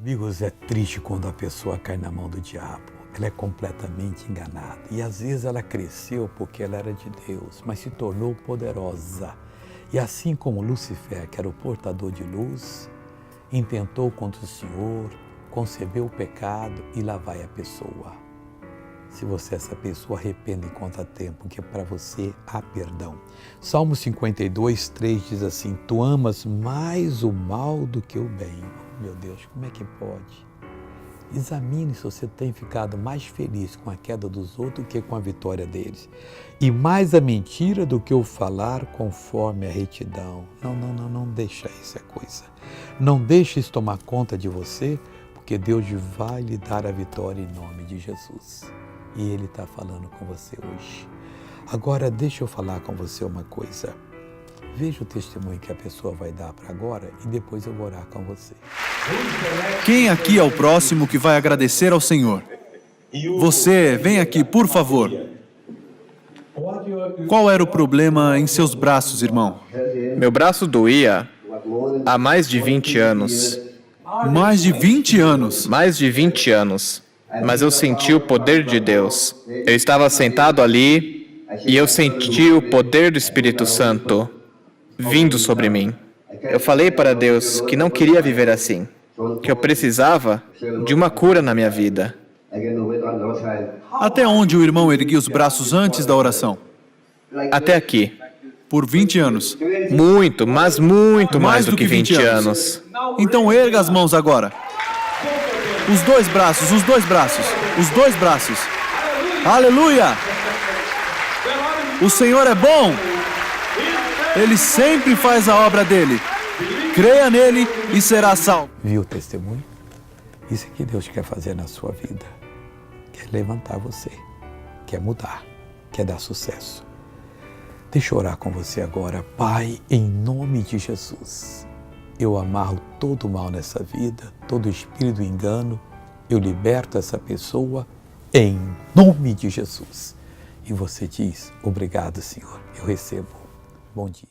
Amigos, é triste quando a pessoa cai na mão do diabo. Ela é completamente enganada. E às vezes ela cresceu porque ela era de Deus, mas se tornou poderosa. E assim como Lúcifer, que era o portador de luz, intentou contra o Senhor, concebeu o pecado e lá vai a pessoa. Se você é essa pessoa, arrependa enquanto há tempo, que para você há perdão. Salmo 52, 3 diz assim: Tu amas mais o mal do que o bem. Oh, meu Deus, como é que pode? Examine se você tem ficado mais feliz com a queda dos outros do que com a vitória deles. E mais a mentira do que o falar conforme a retidão. Não deixa essa coisa. Não deixe isso tomar conta de você, porque Deus vai lhe dar a vitória em nome de Jesus. E Ele está falando com você hoje. Agora, deixa eu falar com você uma coisa. Veja o testemunho que a pessoa vai dar para agora e depois eu vou orar com você. Quem aqui é o próximo que vai agradecer ao Senhor? Você, vem aqui, por favor. Qual era o problema em seus braços, irmão? Meu braço doía há mais de 20 anos. Mais de 20 anos. Mais de 20 anos. Mas eu senti o poder de Deus. Eu estava sentado ali e eu senti o poder do Espírito Santo vindo sobre mim. Eu falei para Deus que não queria viver assim, que eu precisava de uma cura na minha vida. Até onde o irmão erguia os braços antes da oração? Até aqui. Por 20 anos. Muito, mas muito mais do que 20 anos. Então erga as mãos agora. Os dois braços, os dois braços, os dois braços. Aleluia! O Senhor é bom. Ele sempre faz a obra dele. Creia nele e será salvo. Viu o testemunho? Isso é que Deus quer fazer na sua vida. Quer levantar você, quer mudar, quer dar sucesso. Deixa eu orar com você agora. Pai, em nome de Jesus, eu amarro todo o mal nessa vida, todo espírito de engano, eu liberto essa pessoa em nome de Jesus. E você diz: obrigado, Senhor, eu recebo. Bom dia.